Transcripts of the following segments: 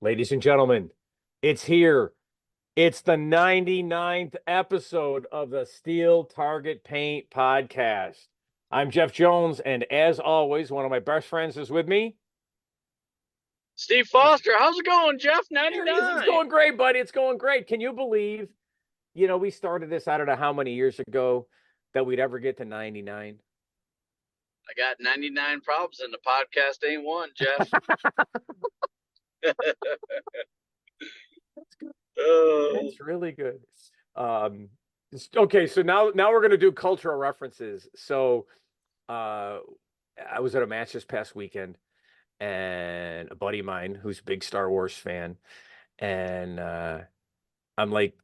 Ladies and gentlemen, it's here. It's the 99th episode of the Steel Target Paint podcast. I'm Jeff Jones, and as always, one of my best friends is with me. Steve Foster, how's it going, Jeff? There he is. It's 99. going great, buddy. It's going great. Can you believe, we started this, I don't know how many years ago, that we'd ever get to 99? I got 99 problems and the podcast ain't one, Jeff. That's good. Oh. That's really good. Okay, so now we're gonna do cultural references. So I was at a match this past weekend, and a buddy of mine who's a big Star Wars fan, and I'm like,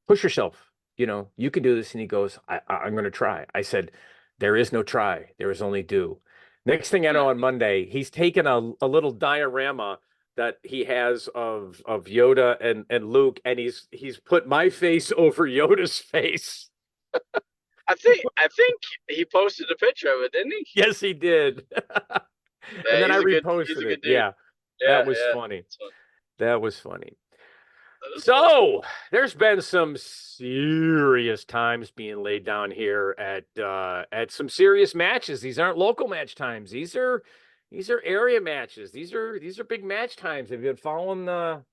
push yourself, you can do this. And he goes, I'm gonna try. I said, there is no try, there is only do. Next thing I know, on Monday, he's taken a little diorama that he has of Yoda and Luke, and he's put my face over Yoda's face. I think he posted a picture of it, didn't he? Yes, he did. And then I reposted it. Yeah, that was funny. That was funny. So there's been some serious times being laid down here at some serious matches. These aren't local match times. These are area matches. These are big match times. Have you been following I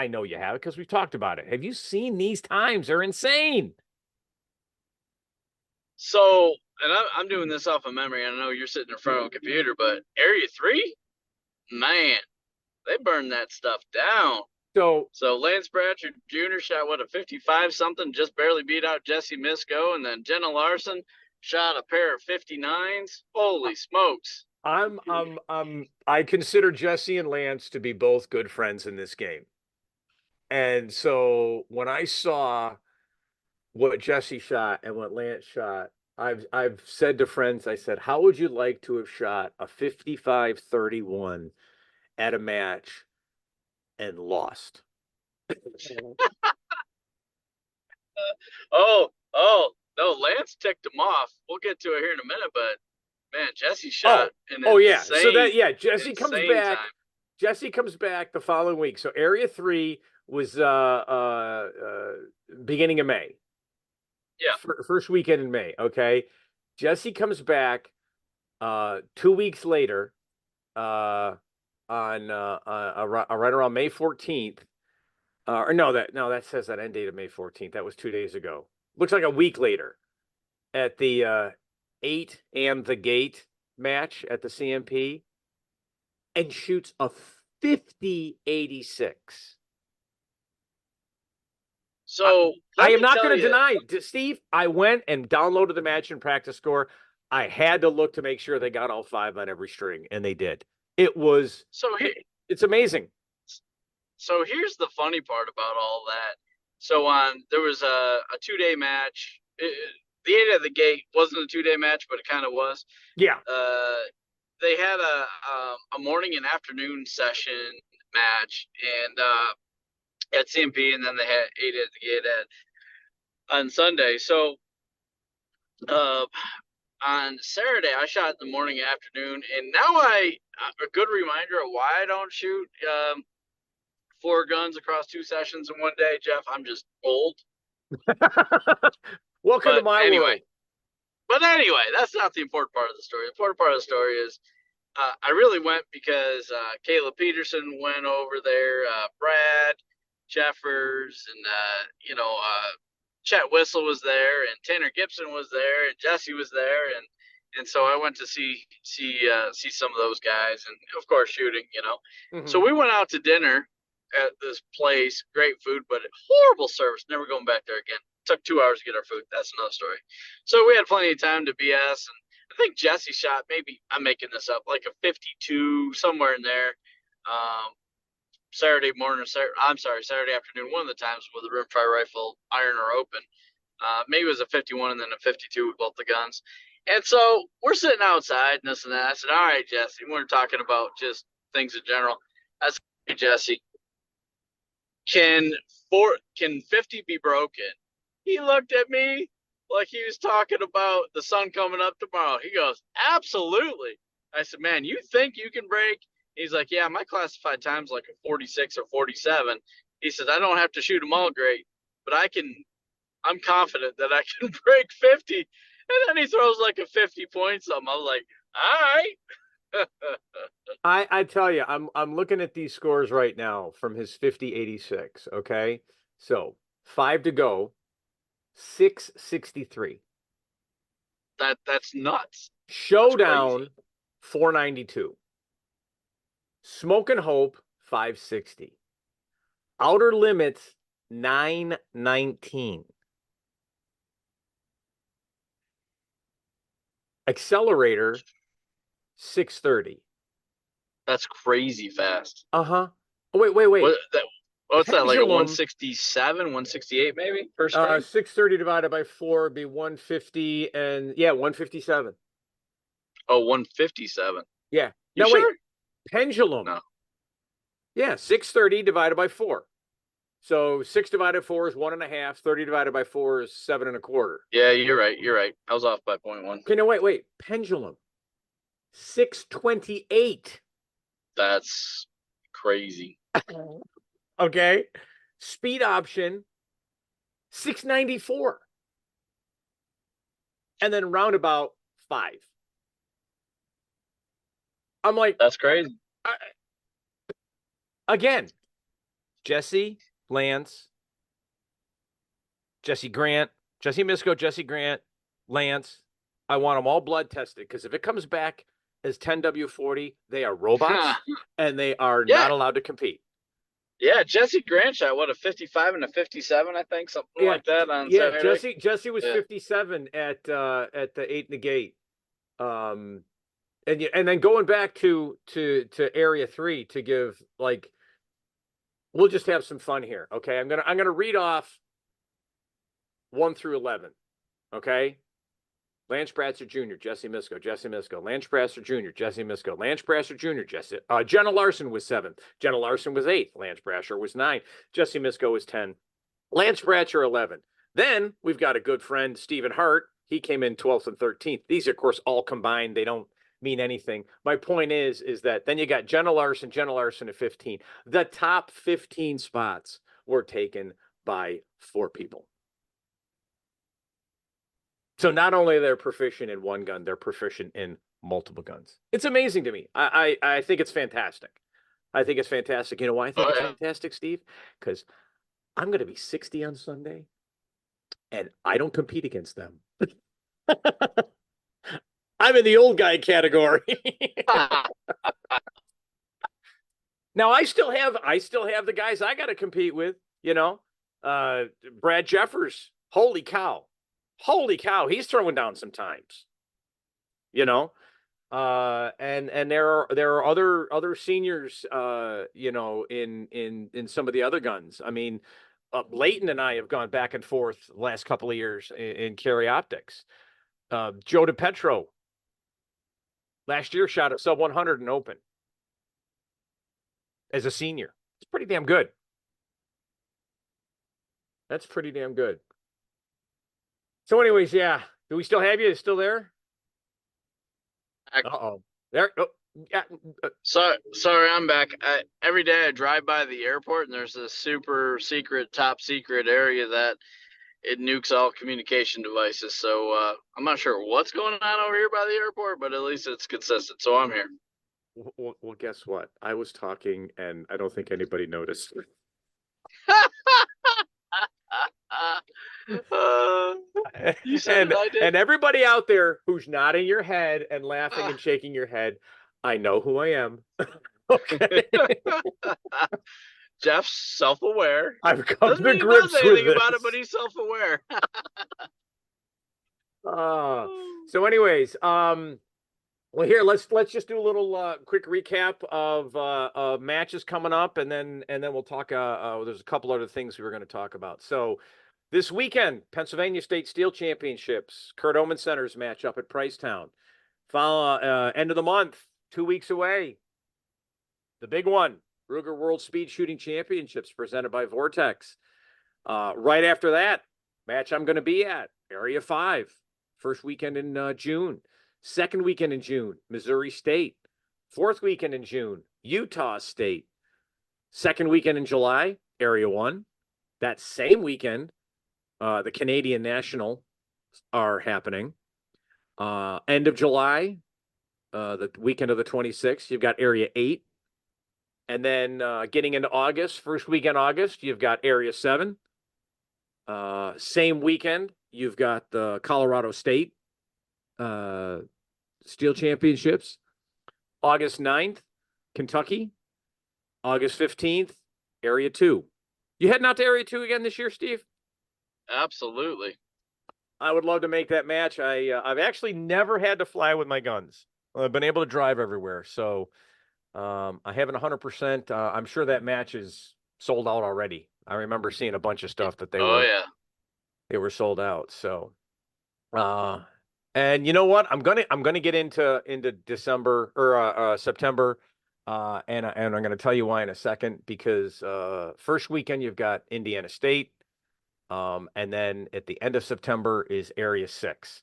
know you have, because we've talked about it. Have you seen these times? They're insane. So, and I'm doing this off of memory. I know you're sitting in front of a computer, but Area 3, man, they burned that stuff down. So Lance Bratcher Jr. shot a 55 something, just barely beat out Jesse Misko, and then Jenna Larson shot a pair of 59s. Holy smokes! I consider Jesse and Lance to be both good friends in this game, and so when I saw what Jesse shot and what Lance shot, I've said to friends, I said, how would you like to have shot a 55-31 at a match and lost? Oh, no, Lance ticked him off. We'll get to it here in a minute, but man, Jesse shot yeah. So Jesse comes back. Time. Jesse comes back the following week. So Area 3 was beginning of May. Yeah. First weekend in May. Okay. Jesse comes back 2 weeks later on right around May 14th. That says that end date of May 14th. That was 2 days ago. Looks like a week later at the 8 and the Gate match at the CMP, and shoots a 50-86. So I am not going to deny, Steve, I went and downloaded the match and practice score. I had to look to make sure they got all 5 on every string, and they did. It's amazing. So here's the funny part about all that. So there was a 2-day match. The 8 at the Gate wasn't a 2-day match, but it kind of was. Yeah. They had a morning and afternoon session match, and at CMP, and then they had 8 at the Gate on Sunday. So on Saturday, I shot in the morning and afternoon, and now a good reminder of why I don't shoot 4 guns across 2 sessions in one day, Jeff. I'm just old. Welcome to my world. But anyway, that's not the important part of the story. The important part of the story is I really went because Caleb Peterson went over there, Brad Jeffers, and Chet Whistle was there, and Tanner Gibson was there, and Jesse was there, and so I went to see some of those guys, and of course shooting, Mm-hmm. So we went out to dinner at this place, great food, but horrible service. Never going back there again. Took 2 hours to get our food. That's another story. So we had plenty of time to BS, and I think Jesse shot, maybe I'm making this up, like a 52 somewhere in there. Saturday afternoon, one of the times with a rimfire rifle, iron or open. Maybe it was a 51 and then a 52 with both the guns. And so we're sitting outside and this and that. I said, all right, Jesse, we're talking about just things in general. I said, hey, Jesse, can 50 be broken? He looked at me like he was talking about the sun coming up tomorrow. He goes, absolutely. I said, man, you think you can break He's like, yeah, my classified time's like a 46 or 47. He says, I don't have to shoot them all great, but I'm confident that I can break 50. And then he throws like a 50 point something. I was like, all right. I tell you, I'm looking at these scores right now from his 50-86. Okay, so 5 to go, 663. That's nuts. That's crazy. Showdown 492. Smoke and Hope 560. Outer Limits 919. Accelerator 630. That's crazy fast. Uh-huh. Oh, wait. What's that, like a Pendulum 167, 168 maybe per string? 630 divided by 4 would be 150, and yeah, 157. Oh, 157. Yeah. You Now wait, sure? pendulum. No. Yeah, 630 divided by 4. So 6 divided by 4 is 1.5. 30 divided by 4 is 7.25. Yeah, you're right. You're right. I was off by 0.1. Okay, no, wait. Pendulum 628. That's crazy. Okay. Speed option 694. And then roundabout 5. I'm like, That's crazy. again, Jesse, Lance, Jesse Grant, Jesse Misko, Jesse Grant, Lance. I want them all blood tested, because if it comes back as 10W40, they are robots and they are not allowed to compete. Yeah, Jesse Grant shot what, a 55 and a 57, I think, something like that on Saturday. Jesse was 57 at the 8 in the gate. And then going back to area 3 to give, like, we'll just have some fun here. Okay. I'm gonna read off 1 through 11. Okay. Lance Bratzer Jr., Jesse Misko. Lance Bratzer Jr., Jesse Misko. Lance Bratzer Jr., Jenna Larson was 7th. Jenna Larson was 8th. Lance Bratzer was 9th. Jesse Misko was 10. Lance Bratzer 11. Then we've got a good friend, Stephen Hart. He came in 12th and 13th. These are, of course, all combined. They don't mean anything. My point is that then you got Jenna Larson at 15. The top 15 spots were taken by 4 people. So not only are they proficient in one gun, they're proficient in multiple guns. It's amazing to me. I think it's fantastic. I think it's fantastic. You know why I think it's fantastic, Steve? Because I'm going to be 60 on Sunday, and I don't compete against them. I'm in the old guy category. Now I still have the guys I got to compete with. You know, Brad Jeffers. Holy cow, he's throwing down some times. You know, and there are other seniors. You know, in some of the other guns. I mean, Leighton and I have gone back and forth the last couple of years in carry optics. Joe DePetro last year shot at sub 100 in open as a senior. It's pretty damn good. That's pretty damn good. So anyways, yeah. Do we still have you? Still there? Uh-oh. There. Oh, yeah. Sorry, I'm back. Every day I drive by the airport, and there's this super secret, top secret area that it nukes all communication devices. So I'm not sure what's going on over here by the airport, but at least it's consistent. So I'm here. Well, guess what? I was talking, and I don't think anybody noticed. You said I did. And everybody out there who's nodding your head and laughing and shaking your head, I know who I am. Okay. Jeff's self-aware. I've come to grips with anything about it, but he's self-aware. So anyways, well, here let's just do a little quick recap of matches coming up, and then we'll talk. There's a couple other things we were going to talk about. So this weekend, Pennsylvania State Steel Championships, Kurt Oman Center's match up at Pricetown. End of the month, 2 weeks away. The big one, Ruger World Speed Shooting Championships presented by Vortex. Right after that, match I'm going to be at, Area 5, first weekend in June. Second weekend in June, Missouri State. Fourth weekend in June, Utah State. Second weekend in July, Area 1. That same weekend, the Canadian National are happening. End of July, the weekend of the 26th, you've got Area 8. And then getting into August, first weekend August, you've got Area 7. Same weekend, you've got the Colorado State Steel Championships. August 9th, Kentucky. August 15th, Area 2. You heading out to Area 2 again this year, Steve? Absolutely. I would love to make that match. I've actually never had to fly with my guns. I've been able to drive everywhere, so I haven't 100%. I'm sure that match is sold out already. I remember seeing a bunch of stuff that Oh yeah. they were sold out. So, and you know what? I'm gonna get into December or September, and I'm gonna tell you why in a second. Because first weekend you've got Indiana State. And then at the end of September is Area 6.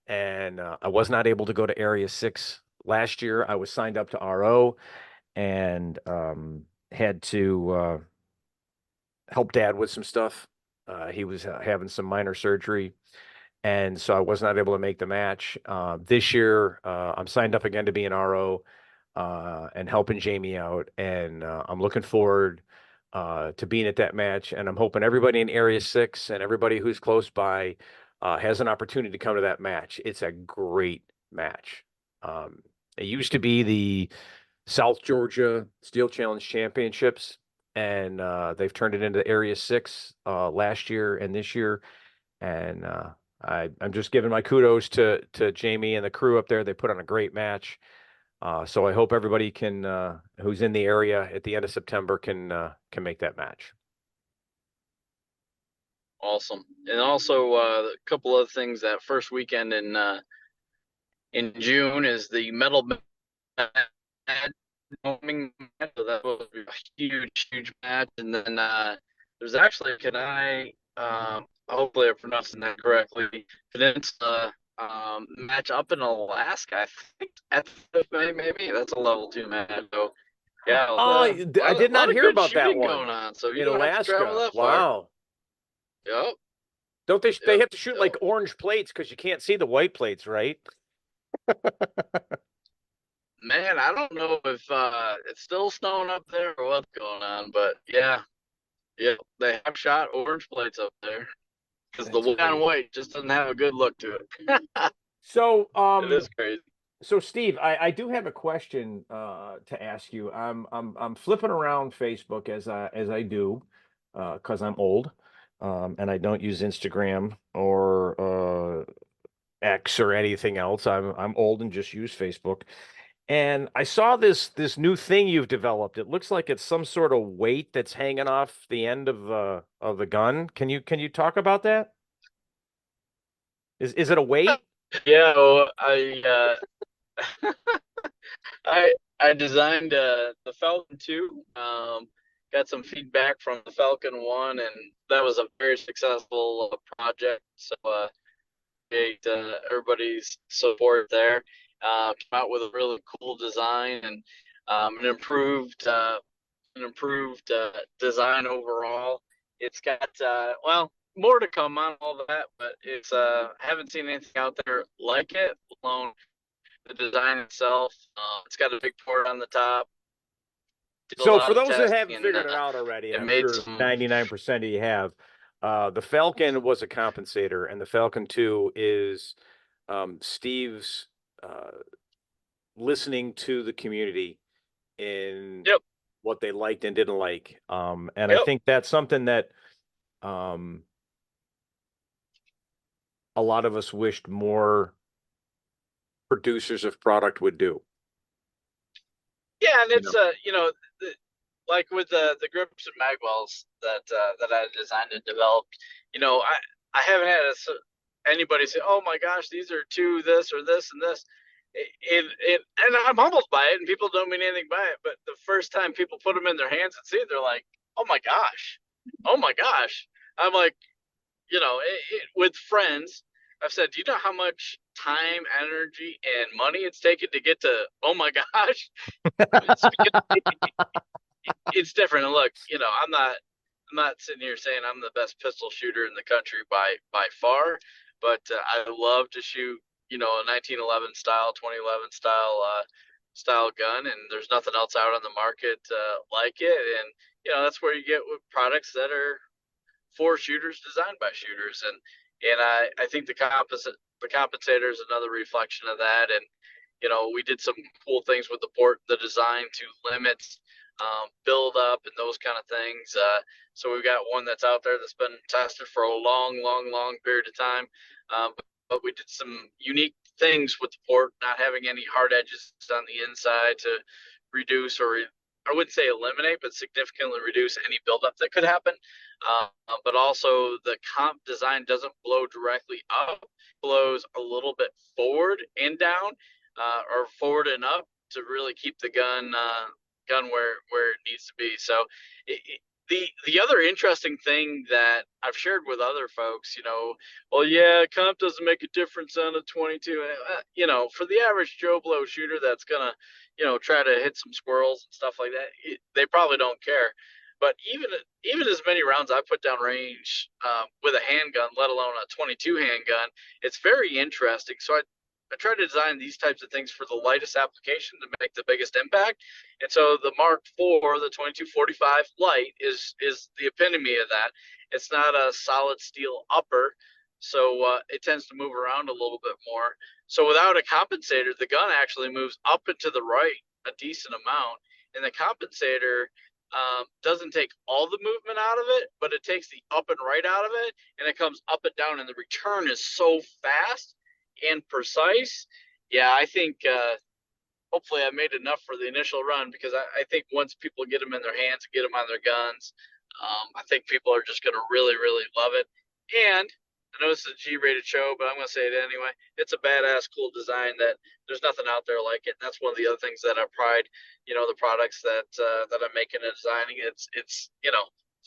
And I was not able to go to Area 6 last year. I was signed up to RO and had to help Dad with some stuff. He was having some minor surgery. And so I was not able to make the match. This year, I'm signed up again to be an RO and helping Jamie out. And I'm looking forward to being at that match. And I'm hoping everybody in Area 6 and everybody who's close by has an opportunity to come to that match. It's a great match. It used to be the South Georgia Steel Challenge Championships, and they've turned it into Area 6 last year and this year. And I'm just giving my kudos to Jamie and the crew up there. They put on a great match. So I hope everybody can who's in the area at the end of September can make that match. Awesome. And also a couple of things. That first weekend in June is the metal homing match. So that was a huge match. And then there's actually, can I hopefully I'm pronouncing that correctly, Peninsula match up in Alaska, I think at maybe that's a level 2 match. So yeah, I did not lot of hear good about that shooting one going on. So you in don't have to travel Alaska. that far. Wow. Yep. Don't they? They Yep. have to shoot like orange plates because you can't see the white plates, right? Man, I don't know if it's still snowing up there or what's going on, but yeah, they have shot orange plates up there because the That's white on crazy. white just doesn't have a good look to it. So, It is crazy. so Steve, I do have a question to ask you. I'm flipping around Facebook as I do because I'm old and I don't use Instagram or X or anything else. I'm old and just use Facebook. And I saw this new thing you've developed. It looks like it's some sort of weight that's hanging off the end of the gun. Can you talk about that? Is it a weight? Yeah, well, I designed the Falcon 2. Got some feedback from the Falcon 1, and that was a very successful project. So appreciate everybody's support there. Came out with a really cool design and an improved design overall. It's got well, more to come on all that, but it's haven't seen anything out there like it. Alone the design itself. It's got a big port on the top. Did a So lot for of those that testing haven't and figured it out already, and it I'm made sure some. 99% of you have, the Falcon was a compensator, and the Falcon 2 is Steve's listening to the community in Yep. what they liked and didn't like. And I Yep. think that's something that um, a lot of us wished more producers of product would do. Yeah, and You it's know, like with the grips and magwells that I designed and developed. I haven't had anybody say, "Oh my gosh, these are two this or this and this." And I'm humbled by it, and people don't mean anything by it. But the first time people put them in their hands and see it, they're like, "Oh my gosh, oh my gosh!" I'm like, with friends, I've said, do you know how much time, energy, and money it's taken to get to? Oh my gosh, it's it's different. And look, I'm not sitting here saying I'm the best pistol shooter in the country by far, but I love to shoot, a 1911 style, 2011 style gun, and there's nothing else out on the market like it. And that's where you get with products that are for shooters, designed by shooters, and I think the compensator is another reflection of that. And we did some cool things with the design to limit build up and those kind of things. So we've got one that's out there that's been tested for a long, long, long period of time. But we did some unique things with the port, not having any hard edges on the inside to reduce, or I wouldn't say eliminate, but significantly reduce any buildup that could happen. But also the comp design doesn't blow directly up, blows a little bit forward and down, or forward and up to really keep the gun where it needs to be. So the other interesting thing that I've shared with other folks, well, yeah, comp doesn't make a difference on a 22. For the average Joe Blow shooter that's gonna, try to hit some squirrels and stuff like that, they probably don't care. But even as many rounds I put down range with a handgun, let alone a 22 handgun, it's very interesting. So I try to design these types of things for the lightest application to make the biggest impact. And so the Mark IV, the 2245 Light, is the epitome of that. It's not a solid steel upper, so it tends to move around a little bit more. So without a compensator, the gun actually moves up and to the right a decent amount, and the compensator doesn't take all the movement out of it, but it takes the up and right out of it, and it comes up and down, and the return is so fast and precise. Yeah, I think hopefully I made enough for the initial run, because I think once people get them in their hands and get them on their guns, I think people are just going to really, really love it. And I know it's a G-rated show, but I'm going to say it anyway. It's a badass, cool design that there's nothing out there like it. And that's one of the other things that I pride, the products that I'm making and designing. It's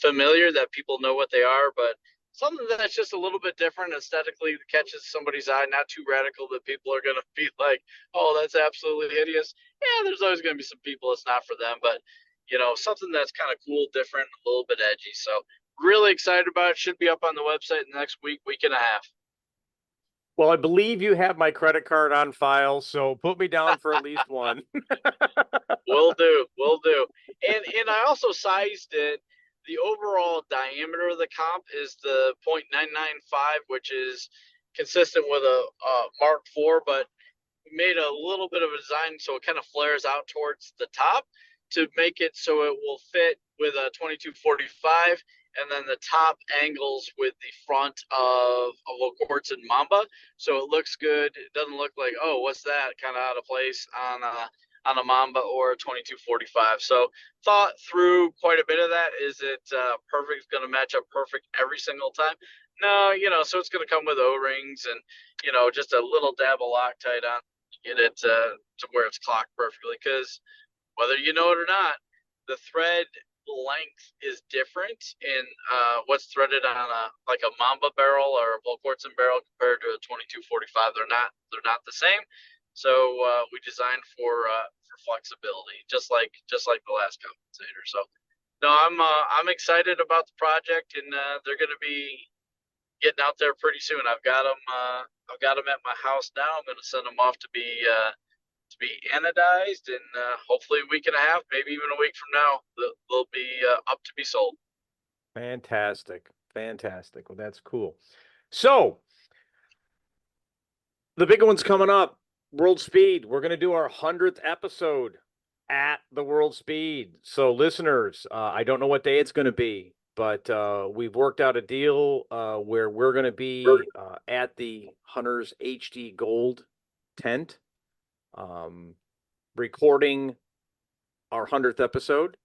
familiar, that people know what they are, but something that's just a little bit different aesthetically, catches somebody's eye, not too radical that people are going to be like, oh, that's absolutely hideous. Yeah, there's always going to be some people it's not for them, but something that's kind of cool, different, a little bit edgy. So really excited about it. Should be up on the website in the next week and a half. Well, I believe you have my credit card on file, so put me down for at least one. Will do. And I also sized it. The overall diameter of the comp is the .995, which is consistent with a Mark IV, but made a little bit of a design so it kind of flares out towards the top to make it so it will fit with a 2245, and then the top angles with the front of a quartz and Mamba, so it looks good. It doesn't look like, oh, what's that, kind of out of place on a Mamba or a 2245. So thought through quite a bit of that. Is it perfect? It's going to match up perfect every single time? No, so it's going to come with O-rings and just a little dab of Loctite on to get it to where it's clocked perfectly. Because whether you know it or not, the thread length is different in what's threaded on a Mamba barrel or a Volquartsen barrel compared to a 2245. They're not the same. So we designed for flexibility, just like the last compensator. So no, I'm excited about the project, and they're going to be getting out there pretty soon. I've got them at my house now. I'm going to send them off to be anodized, and hopefully a week and a half, maybe even a week from now, they'll be up to be sold. Fantastic. Well, that's cool. So the big one's coming up. World Speed. We're going to do our 100th episode at the World Speed. So listeners, I don't know what day it's going to be, but we've worked out a deal where we're going to be at the Hunters HD Gold tent, recording our 100th episode.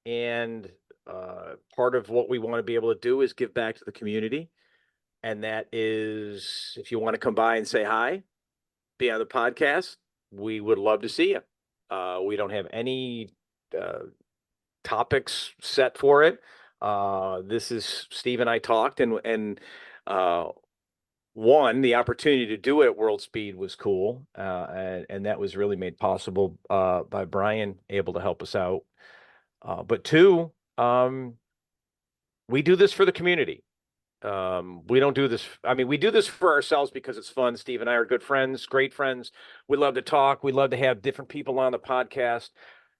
And part of what we want to be able to do is give back to the community. And that is, if you want to come by and say hi, be on the podcast, we would love to see you. We don't have any topics set for it. This is Steve and I talked, and one, the opportunity to do it at World Speed was cool, and that was really made possible by Brian able to help us out. But two, we do this for the community. We don't do this. I mean, we do this for ourselves because it's fun. Steve and I are good friends, great friends. We love to talk. We love to have different people on the podcast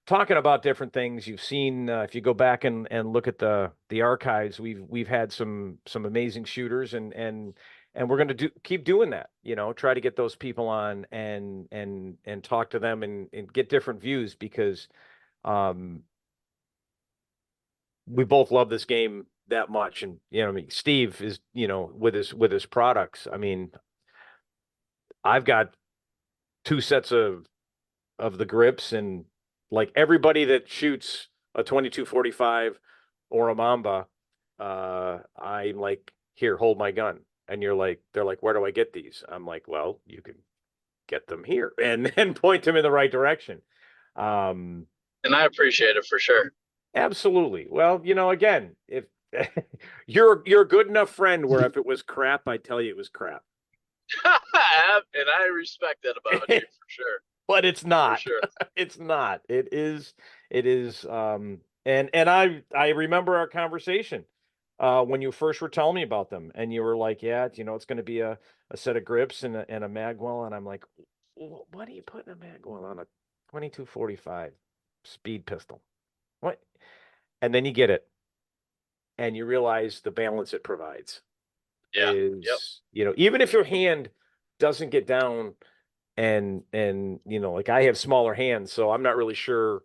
talking about different things. You've seen if you go back and look at the archives, we've had some amazing shooters, and we're going to keep doing that. You know, try to get those people on and talk to them and get different views because um, we both love this game that much. And I mean, Steve is with his products. I mean, I've got two sets of the grips, and like everybody that shoots a 2245 or a Mamba, I'm like, here, hold my gun. And they're like, where do I get these? I'm like, well, you can get them here and point them in the right direction. Um, And I appreciate it for sure. Absolutely. Well, again, if you're a good enough friend where if it was crap, I'd tell you it was crap. And I respect that about you for sure. But it's For not. sure. It's not. It is and I remember our conversation when you first were telling me about them and you were like, yeah, it's going to be a set of grips and a magwell, and I'm like, what are you putting a magwell on a 2245 speed pistol? What? And then you get it and you realize the balance it provides Yeah. Yep. is, even if your hand doesn't get down and like I have smaller hands, so I'm not really sure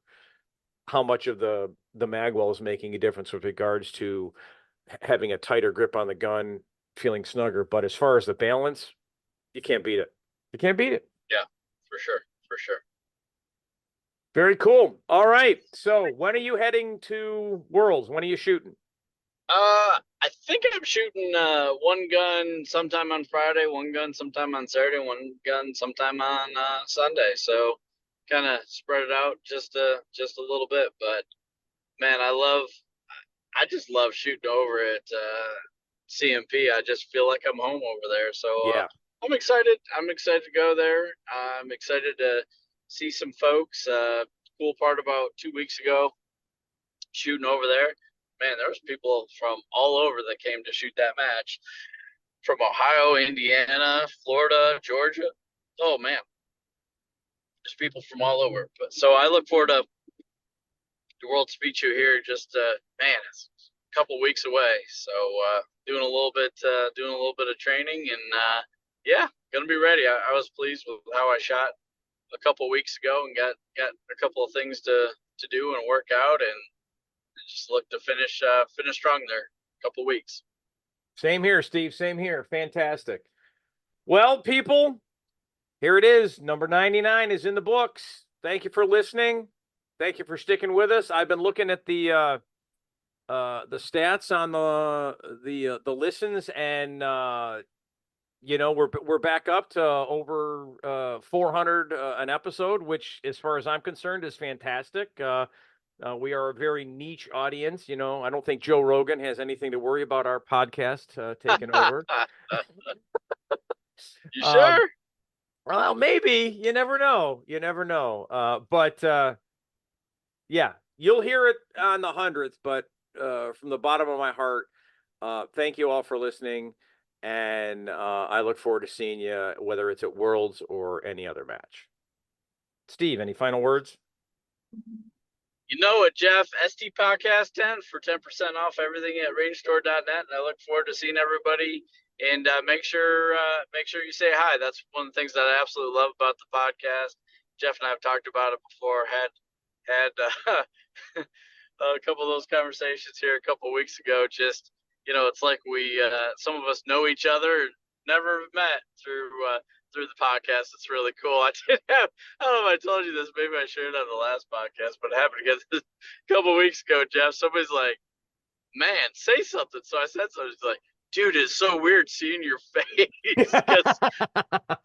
how much of the magwell is making a difference with regards to having a tighter grip on the gun, feeling snugger. But as far as the balance, you can't beat it. You can't beat it. Yeah. For sure. For sure. Very cool. All right. So when are you heading to Worlds? When are you shooting? I think I'm shooting one gun sometime on Friday, one gun sometime on Saturday, one gun sometime on Sunday. So kind of spread it out just a little bit. But man, I just love shooting over at CMP. I just feel like I'm home over there. So Yeah. I'm excited. I'm excited to go there. I'm excited to see some folks. Cool part about 2 weeks ago, shooting over there, man, there was people from all over that came to shoot that match, from Ohio, Indiana, Florida, Georgia. Oh man, there's people from all over. But so I look forward to the World Speed Show here. Just man, it's a couple weeks away. So doing a little bit of training, and yeah, gonna be ready. I was pleased with how I shot a couple weeks ago, and got a couple of things to do and work out, and just look to finish strong there. A couple weeks. Same here, Steve. Same here. Fantastic. Well, people, here it is. Number 99 is in the books. Thank you for listening. Thank you for sticking with us. I've been looking at the stats on the listens, and we're back up to over 400 an episode, which, as far as I'm concerned, is fantastic. We are a very niche audience. I don't think Joe Rogan has anything to worry about our podcast taking over. You Um, sure? well, maybe. You never know. You never know. But yeah, you'll hear it on the hundredth. But from the bottom of my heart, thank you all for listening, and I look forward to seeing you, whether it's at Worlds or any other match. Steve, any final words? You know it, Jeff. ST Podcast 10 for 10% off everything at rangestore.net. And I look forward to seeing everybody. And make sure you say hi. That's one of the things that I absolutely love about the podcast. Jeff and I have talked about it before. Had a couple of those conversations here a couple of weeks ago. Just it's like we some of us know each other, never met through the podcast. It's really cool. I don't know if I told you this. Maybe I shared it on the last podcast, but I happened to get this a couple of weeks ago, Jeff. Somebody's like, man, say something. So I said something. He's like, dude, it's so weird seeing your face because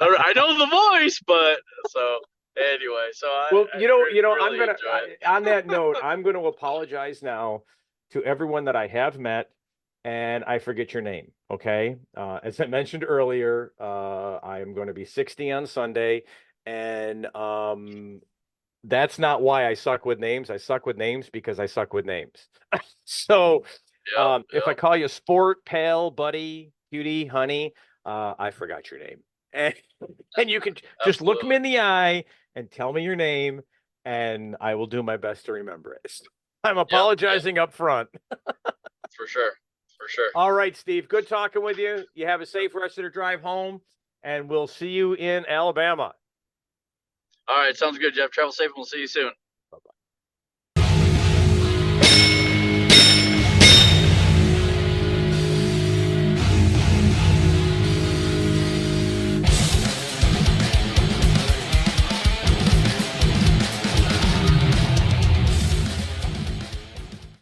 I know the voice, but so anyway, so Well, I I'm really gonna enjoy it. on that note, I'm going to apologize now to everyone that I have met and I forget your name. Okay. As I mentioned earlier, I am going to be 60 on Sunday, and that's not why I suck with names. I suck with names because I suck with names. So, Yep. if I Yep. call you sport, pal, buddy, cutie, honey, I forgot your name. And, and you can just look me Absolutely. in the eye and tell me your name, and I will do my best to remember it. I'm Yep. Yep. apologizing up front. For sure. For sure. All right, Steve. Good talking with you. You have a safe rest of the drive home, and we'll see you in Alabama. All right. Sounds good, Jeff. Travel safe and we'll see you soon.